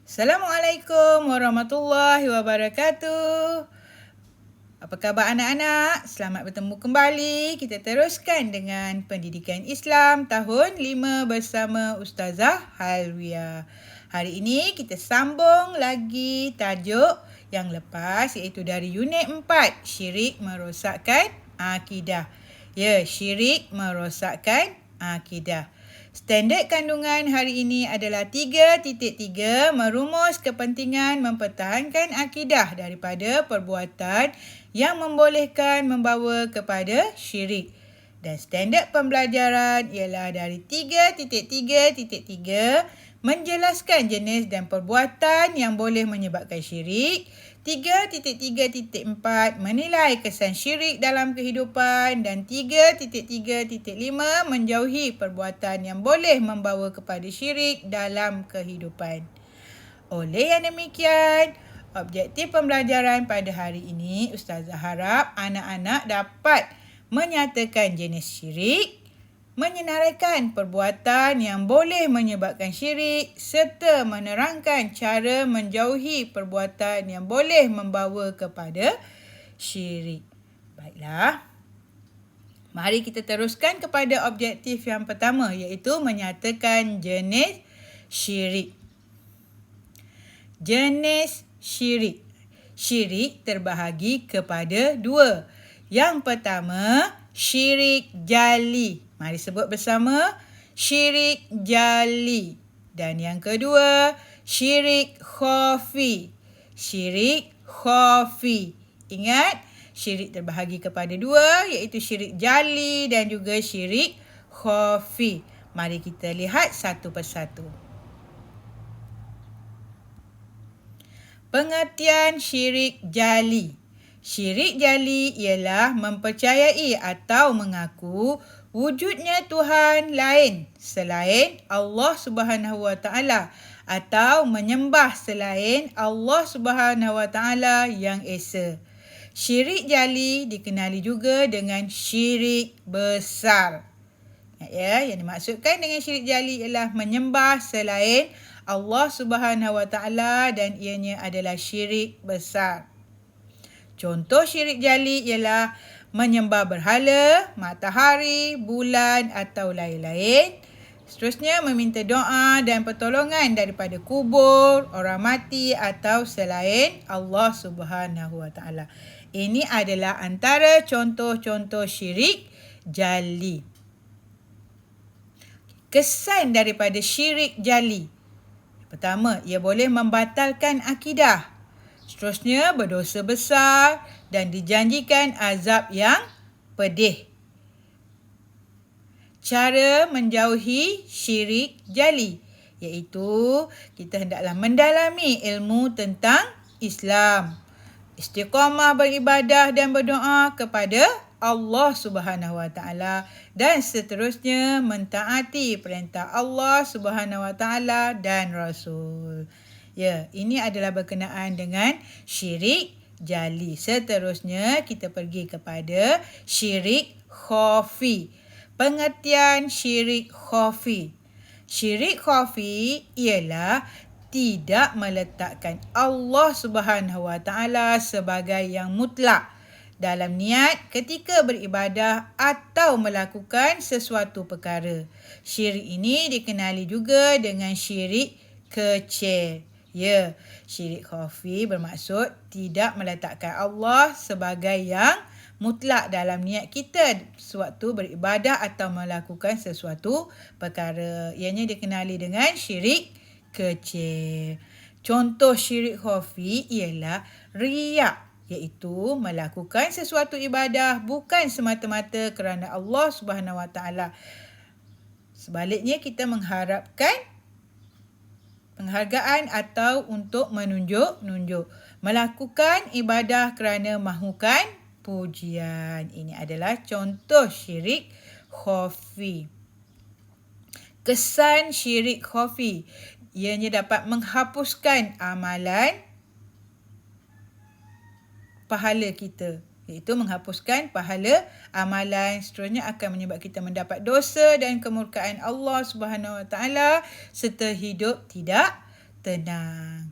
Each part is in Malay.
Assalamualaikum warahmatullahi wabarakatuh. Apa khabar anak-anak? Selamat bertemu kembali. Kita teruskan dengan Pendidikan Islam tahun 5 bersama Ustazah Halwia. Hari ini kita sambung lagi tajuk yang lepas iaitu dari unit 4, syirik merosakkan akidah. Ya, syirik merosakkan akidah. Standard kandungan hari ini adalah 3.3, merumus kepentingan mempertahankan akidah daripada perbuatan yang membolehkan membawa kepada syirik. Dan standard pembelajaran ialah dari 3.3.3, menjelaskan jenis dan perbuatan yang boleh menyebabkan syirik. 3.3.4 menilai kesan syirik dalam kehidupan dan 3.3.5 menjauhi perbuatan yang boleh membawa kepada syirik dalam kehidupan. Oleh yang demikian, objektif pembelajaran pada hari ini, Ustazah harap anak-anak dapat menyatakan jenis syirik, menyenaraikan perbuatan yang boleh menyebabkan syirik serta menerangkan cara menjauhi perbuatan yang boleh membawa kepada syirik. Baiklah. Mari kita teruskan kepada objektif yang pertama iaitu menyatakan jenis syirik. Jenis syirik. Syirik terbahagi kepada dua. Yang pertama, syirik jali. Mari sebut bersama, syirik jali. Dan yang kedua, syirik khafi. Syirik khafi. Ingat, syirik terbahagi kepada dua iaitu syirik jali dan juga syirik khafi. Mari kita lihat satu persatu. Pengertian syirik jali. Syirik jali ialah mempercayai atau mengaku wujudnya Tuhan lain selain Allah Subhanahu Wa Taala atau menyembah selain Allah Subhanahu Wa Taala yang esa. Syirik jali dikenali juga dengan syirik besar. Ya, yang dimaksudkan dengan syirik jali ialah menyembah selain Allah Subhanahu Wa Taala dan ianya adalah syirik besar. Contoh syirik jali ialah menyembah berhala, matahari, bulan atau lain-lain. Seterusnya meminta doa dan pertolongan daripada kubur, orang mati atau selain Allah Subhanahu Wa Taala. Ini adalah antara contoh-contoh syirik jali. Kesan daripada syirik jali. Pertama, ia boleh membatalkan akidah. Seterusnya, berdosa besar dan dijanjikan azab yang pedih. Cara menjauhi syirik jali iaitu kita hendaklah mendalami ilmu tentang Islam. Istiqamah beribadah dan berdoa kepada Allah Subhanahu Wa Taala dan seterusnya mentaati perintah Allah Subhanahu Wa Taala dan Rasul. Ya, ini adalah berkenaan dengan syirik jali. Seterusnya kita pergi kepada syirik khafi. Pengertian syirik khafi. Syirik khafi ialah tidak meletakkan Allah Subhanahu Wa Taala sebagai yang mutlak dalam niat ketika beribadah atau melakukan sesuatu perkara. Syirik ini dikenali juga dengan syirik kecil. Ya, syirik khafi bermaksud tidak meletakkan Allah sebagai yang mutlak dalam niat kita sewaktu beribadah atau melakukan sesuatu perkara. Ianya dikenali dengan syirik kecil. Contoh syirik khafi ialah riak, iaitu melakukan sesuatu ibadah bukan semata-mata kerana Allah Subhanahu Wa Taala. Sebaliknya kita mengharapkan penghargaan atau untuk menunjuk. Melakukan ibadah kerana mahukan pujian. Ini adalah contoh syirik khafi. Kesan syirik khafi. Ianya dapat menghapuskan amalan pahala kita. Iaitu menghapuskan pahala amalan. Seterusnya akan menyebabkan kita mendapat dosa dan kemurkaan Allah Subhanahu Wa Taala serta hidup tidak tenang.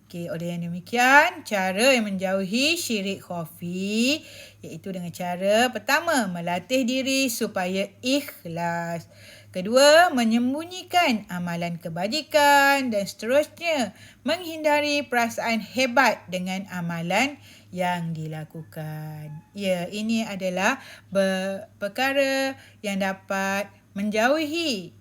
Okey, oleh yang demikian, cara yang menjauhi syirik khafi iaitu dengan cara pertama, melatih diri supaya ikhlas. Kedua, menyembunyikan amalan kebajikan dan seterusnya, menghindari perasaan hebat dengan amalan yang dilakukan. Ya, ini adalah perkara yang dapat menjauhi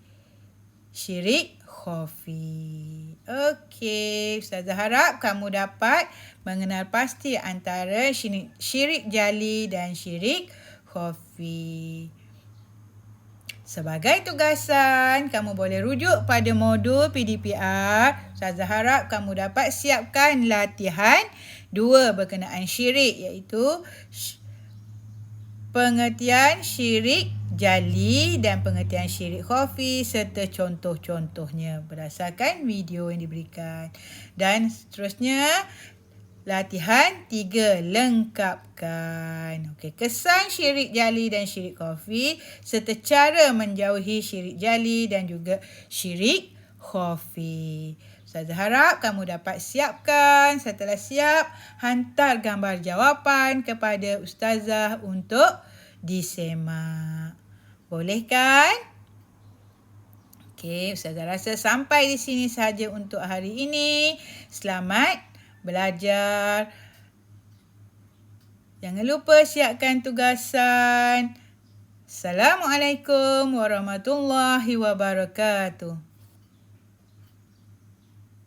syirik khafi. Okey, Ustazah harap kamu dapat mengenal pasti antara syirik jali dan syirik khafi. Sebagai tugasan, kamu boleh rujuk pada modul PDPR. Ustazah harap kamu dapat siapkan latihan 2 berkenaan syirik, iaitu pengertian syirik jali dan pengertian syirik khafi serta contoh-contohnya berdasarkan video yang diberikan. Dan seterusnya, latihan 3, lengkapkan. Okey, kesan syirik jali dan syirik khafi serta cara menjauhi syirik jali dan juga syirik khafi. Ustazah harap kamu dapat siapkan. Setelah siap, hantar gambar jawapan kepada Ustazah untuk disemak. Boleh kan? Okey, Ustazah rasa sampai di sini sahaja untuk hari ini. Selamat belajar. Jangan lupa siapkan tugasan. Assalamualaikum warahmatullahi wabarakatuh.